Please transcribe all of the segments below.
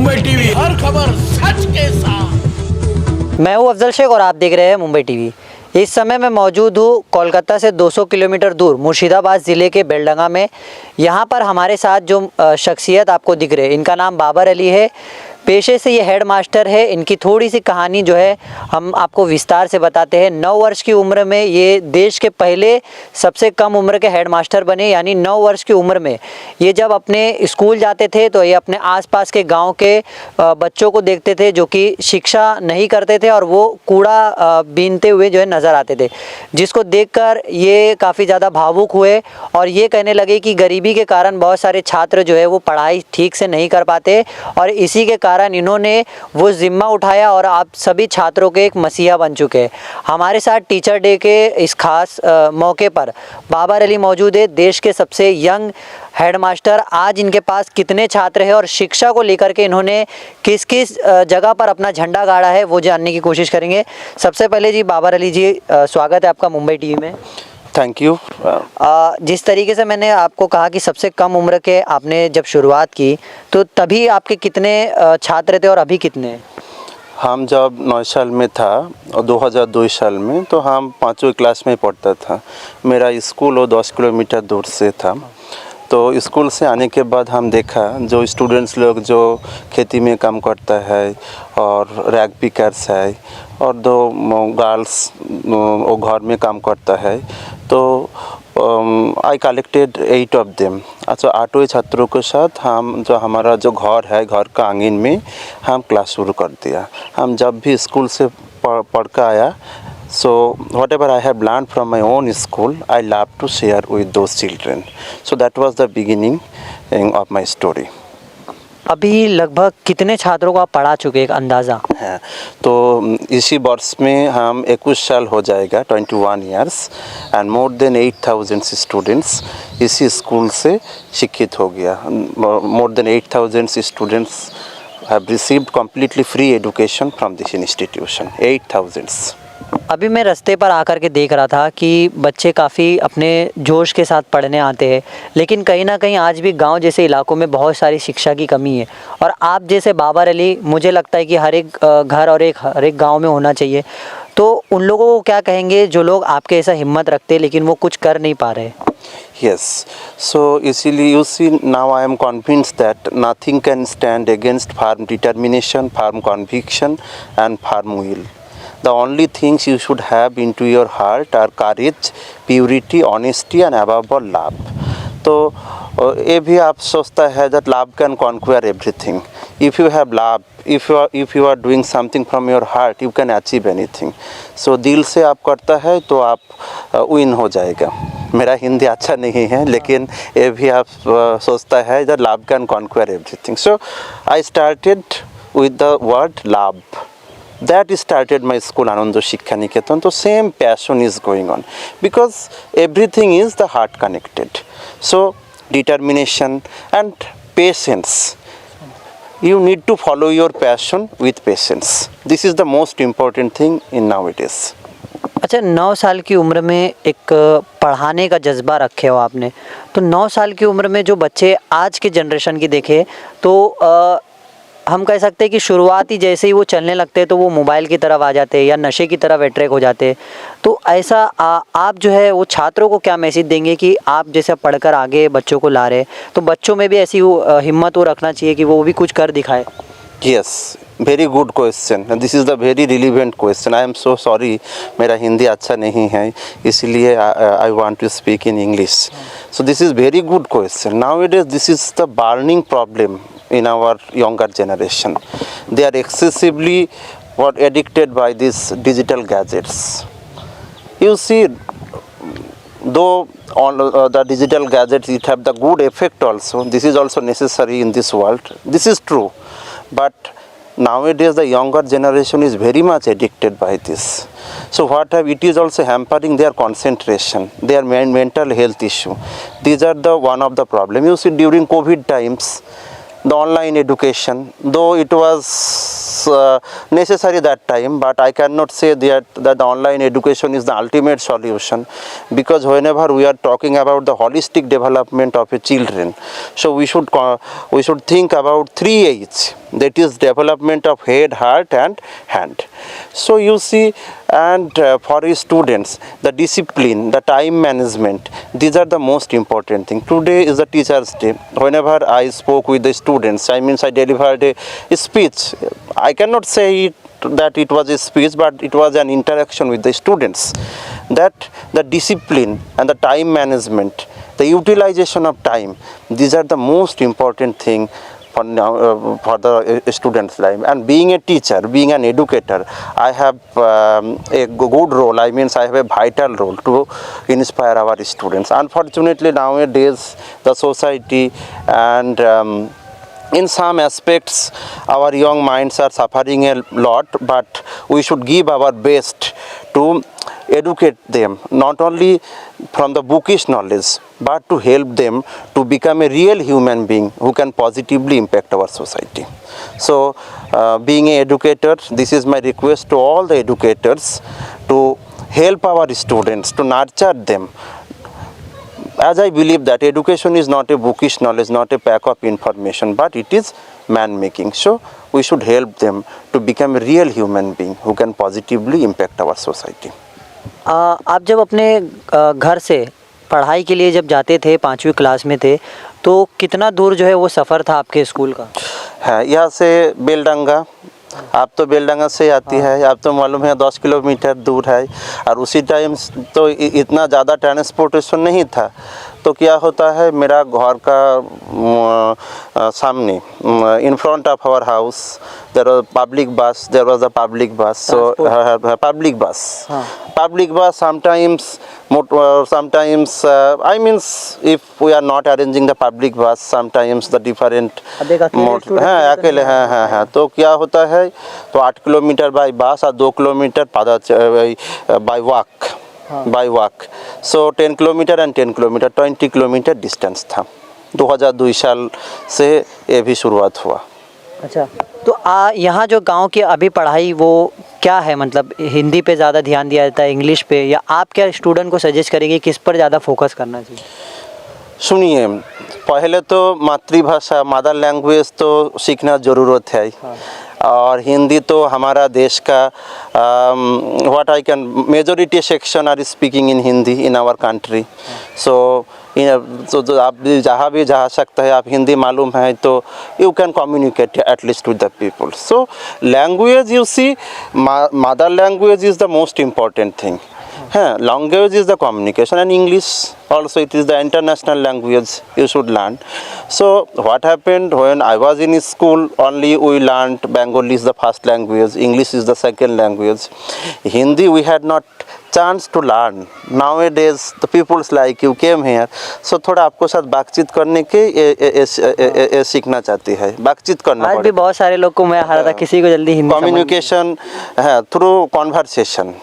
Mumbai TV, हर खबर सच के साथ। मैं हूं अफजल शेख और आप देख रहे हैं मुंबई टीवी। इस समय मैं मौजूद हूं कोलकाता से 200 किलोमीटर दूर मुर्शिदाबाद ज़िले के बेलडंगा में। यहां पर हमारे साथ जो शख्सियत आपको दिख रहे हैं, इनका नाम बाबर अली है। पेशे से ये हेड मास्टर है। इनकी थोड़ी सी कहानी जो है हम आपको विस्तार से बताते हैं। 9 वर्ष की उम्र में ये देश के पहले सबसे कम उम्र के हेड मास्टर बने, यानी 9 वर्ष की उम्र में ये जब अपने स्कूल जाते थे तो ये अपने आसपास के गांव के बच्चों को देखते थे जो कि शिक्षा नहीं करते थे और वो कूड़ा बीनते हुए जो है नज़र आते थे, जिसको देखकर ये काफ़ी ज़्यादा भावुक हुए और ये कहने लगे कि गरीबी के कारण बहुत सारे छात्र जो है वो पढ़ाई ठीक से नहीं कर पाते और इसी के कारण इन्होंने वो जिम्मा उठाया और आप सभी छात्रों के एक मसीहा बन चुके हैं। हमारे साथ टीचर डे के इस खास मौके पर बाबर अली मौजूद है, देश के सबसे यंग हेड मास्टर। आज इनके पास कितने छात्र हैं और शिक्षा को लेकर के इन्होंने किस किस जगह पर अपना झंडा गाड़ा है वो जानने की कोशिश करेंगे। सबसे पहले जी बाबर अली जी, स्वागत है आपका मुंबई टीवी में। Thank you. जिस तरीके से मैंने आपको कहा कि सबसे कम उम्र के आपने जब शुरुआत की तो तभी आपके कितने छात्र थे और अभी कितने? हम जब 9 साल में था और 2002 साल में, तो हम 5वीं क्लास में पढ़ता था। मेरा स्कूल वो 10 किलोमीटर दूर से था। तो स्कूल से आने के बाद हम देखा जो स्टूडेंट्स लोग जो खेती में काम करता है और रैग पिकर्स है और दो गर्ल्स वो घर में काम करता है, तो आई कलेक्टेड 8 ऑफ देम। अच्छा, 8 छात्रों के साथ हम जो हमारा जो घर है, घर का आंगन में हम क्लास शुरू कर दिया। हम जब भी स्कूल से पढ़ कर आया, so whatever I have learned from my own school, I love to share with those children. So that was the beginning of my story. अभी लगभग कितने छात्रों को आप पढ़ा चुके, एक अंदाज़ा? है तो इसी वर्ष में हम 21 साल हो जाएगा, 21 years, and more than 8000 students इसी स्कूल से शिक्षित हो गया। More than 8000 students have received completely free education from this institution. 8000. अभी मैं रास्ते पर आकर के देख रहा था कि बच्चे काफ़ी अपने जोश के साथ पढ़ने आते हैं, लेकिन कहीं ना कहीं आज भी गांव जैसे इलाकों में बहुत सारी शिक्षा की कमी है। और आप जैसे बाबर अली, मुझे लगता है कि हर एक घर और हर एक गांव में होना चाहिए। तो उन लोगों को क्या कहेंगे जो लोग आपके ऐसा हिम्मत रखते हैं लेकिन वो कुछ कर नहीं पा रहे? Yes, so easily you see, now I am convinced that nothing can stand against firm determination, firm conviction and firm will. The only things you should have into your heart are courage, purity, honesty and above all love. तो ये भी आप सोचता है that love can conquer everything. If you have love, if you are doing something from your heart, you can achieve anything. So दिल से आप करता है तो आप विन हो जाएगा। मेरा हिंदी अच्छा नहीं है, लेकिन ये भी आप सोचता है that love can conquer everything. So I started with the word love. That started my school, Ananda Shiksha Niketan. So same passion is going on because everything is the heart connected. So determination and patience. You need to follow your passion with patience. This is the most important thing in nowadays. अच्छा, 9 साल की उम्र में एक पढ़ाने का जज्बा रखे हो आपने, तो 9 साल की उम्र में जो बच्चे आज के जनरेशन की देखें तो हम कह सकते हैं कि शुरुआती जैसे ही वो चलने लगते हैं तो वो मोबाइल की तरफ आ जाते हैं या नशे की तरफ अट्रैक्ट हो जाते हैं। तो ऐसा आप जो है वो छात्रों को क्या मैसेज देंगे कि आप जैसे पढ़कर आगे बच्चों को ला रहे, तो बच्चों में भी ऐसी हिम्मत वो रखना चाहिए कि वो भी कुछ कर दिखाए? Yes, very good question. This is the very relevant question. I am so sorry, मेरा हिंदी अच्छा नहीं है, इसलिए I want to speak in English. So this is very good question. Nowadays this is the burning problem in our younger generation. They are excessively addicted by these digital gadgets. You see, though all the digital gadgets it have the good effect also, this is also necessary in this world. This is true, but nowadays the younger generation is very much addicted by this. So it is also hampering their concentration, their mental health issue. These are the one of the problem. You see, during COVID times, the online education, though it was necessary that time, but I cannot say that the online education is the ultimate solution, because whenever we are talking about the holistic development of a children, so we should think about 3 H's, that is development of head, heart and hand. So you see, and for students, the discipline, the time management, these are the most important thing. Today is the Teachers' Day. Whenever I spoke with the students, I delivered a speech. I cannot say that it was a speech, but it was an interaction with the students, that the discipline and the time management, the utilization of time, these are the most important thing for now, for the students' life. And being a teacher, being an educator, I have a good role. I have a vital role to inspire our students. Unfortunately, nowadays the society and in some aspects our young minds are suffering a lot, but we should give our best to educate them, not only from the bookish knowledge, but to help them to become a real human being who can positively impact our society. So being an educator, this is my request to all the educators, to help our students, to nurture them, as I believe that education is not a bookish knowledge, not a pack of information, but it is man making. So we should help them to become a real human being who can positively impact our society. आप जब अपने घर से पढ़ाई के लिए जब जाते थे, 5वीं क्लास में थे, तो कितना दूर जो है वो सफ़र था आपके स्कूल का? है यहाँ से बेलडंगा, आप तो बेलडंगा से आती है, आप तो मालूम है 10 किलोमीटर दूर है, और उसी टाइम तो इतना ज़्यादा ट्रांसपोर्टेशन नहीं था। तो क्या होता है, मेरा घर का सामने in front of our house there was public bus, there was a public bus, so public bus sometimes I means if we are not arranging the public bus, sometimes the different अकेले हैं तो क्या होता है, तो 8 kilometre bye बस और 2 kilometre bye walk, so 10 kilometre and 10 kilometre 20 kilometre distance था। 2002 साल से ये भी शुरुआत हुआ। अच्छा, तो यहाँ जो गांव की अभी पढ़ाई वो क्या है, मतलब हिंदी पे ज़्यादा ध्यान दिया जाता है, इंग्लिश पे, या आप क्या स्टूडेंट को सजेस्ट करेंगे किस पर ज़्यादा फोकस करना चाहिए? सुनिए, पहले तो मातृभाषा, मदर लैंग्वेज तो सीखना ज़रूरत है। और हिंदी तो हमारा देश का what I can majority section are speaking in Hindi in our country. So आप जहाँ भी जा सकते हैं, आप हिंदी मालूम है तो you can communicate at least with the people. So language, you see, mother language is the most important thing. Language is the communication, and English also, it is the international language you should learn. So what happened, when I was in school, only we learned Bengali is the first language, English is the second language, Hindi we had not chance to learn. Nowadays the peoples like you came here, so थोड़ा आपको साथ बातचीत करने के सीखना चाहती है, बातचीत करना आज भी बहुत सारे लोग को मैं हारा था, किसी को जल्दी हिंदी कम्युनिकेशन है थ्रू कॉन्वर्सेशन।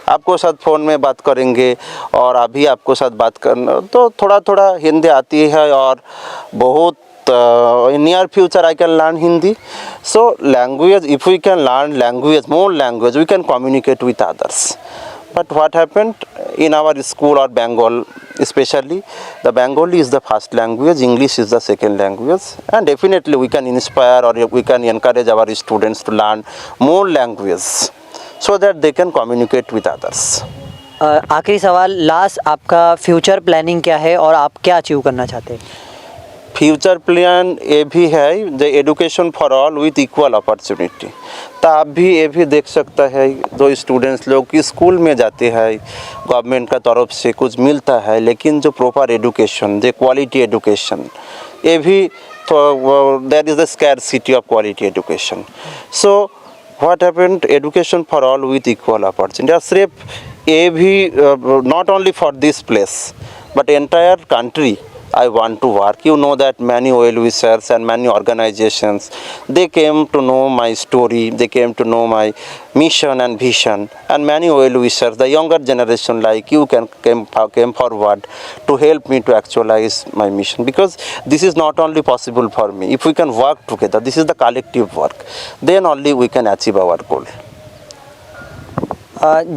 आपको साथ फ़ोन में बात करेंगे और अभी आपको साथ बात करना, तो थोड़ा थोड़ा हिंदी आती है, और बहुत near future I can learn Hindi. So language, if we can learn language, more language, we can communicate with others. But what happened in our school or Bengal especially, the Bengali is the first language, English is the second language, and definitely we can inspire or we can encourage our students to learn more language so that they can communicate with others. आखिरी सवाल, last, आपका future planning क्या है और आप क्या achieve करना चाहते हैं? फ्यूचर प्लान ये भी है, the education for all with equal opportunity. तो आप भी ये भी देख सकता है, जो स्टूडेंट्स लोग की स्कूल में जाते हैं, गवर्नमेंट का तरफ से कुछ मिलता है, लेकिन जो प्रॉपर एजुकेशन, जो क्वालिटी एजुकेशन, ये भी there is the scarcity of quality education. So what happened, education for all with equal opportunity, सिर्फ ये भी not only for this place but entire country I want to work. You know that many well wishers and many organizations, they came to know my story, they came to know my mission and vision, and many well wishers, the younger generation like you came forward to help me to actualize my mission, because this is not only possible for me. If we can work together, this is the collective work, then only we can achieve our goal.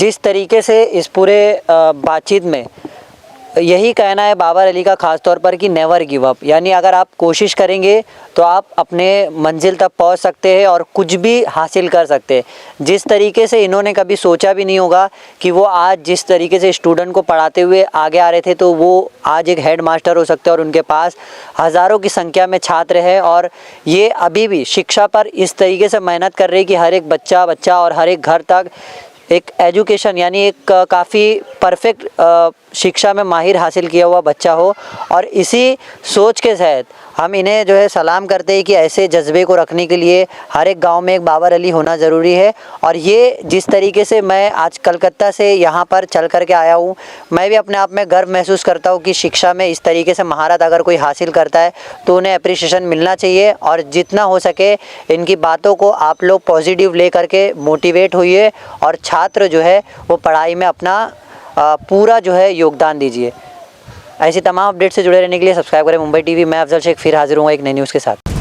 जिस तरीके से इस पूरे बातचीत में यही कहना है बाबर अली का ख़ास तौर पर कि नेवर गिव अप, यानी अगर आप कोशिश करेंगे तो आप अपने मंजिल तक पहुंच सकते हैं और कुछ भी हासिल कर सकते हैं। जिस तरीके से इन्होंने कभी सोचा भी नहीं होगा कि वो आज जिस तरीके से स्टूडेंट को पढ़ाते हुए आगे आ रहे थे, तो वो आज एक हेड मास्टर हो सकते हैं और उनके पास हज़ारों की संख्या में छात्र हैं। और ये अभी भी शिक्षा पर इस तरीके से मेहनत कर रही है कि हर एक बच्चा और हर एक घर तक एक एजुकेशन यानी एक काफ़ी परफेक्ट शिक्षा में माहिर हासिल किया हुआ बच्चा हो। और इसी सोच के तहत हम इन्हें जो है सलाम करते हैं कि ऐसे जज्बे को रखने के लिए हर एक गांव में एक बाबर अली होना ज़रूरी है। और ये जिस तरीके से मैं आज कलकत्ता से यहाँ पर चल कर के आया हूँ, मैं भी अपने आप में गर्व महसूस करता हूँ कि शिक्षा में इस तरीके से महारत अगर कोई हासिल करता है तो उन्हें अप्रिशिएशन मिलना चाहिए। और जितना हो सके इनकी बातों को आप लोग पॉजिटिव ले करके मोटिवेट होइए और छात्र जो है वो पढ़ाई में अपना पूरा जो है योगदान दीजिए। ऐसी तमाम अपडेट से जुड़े रहने के लिए सब्सक्राइब करें मुंबई टीवी। मैं अफजल शेख फिर हाजिर हूँ एक नई न्यूज़ के साथ।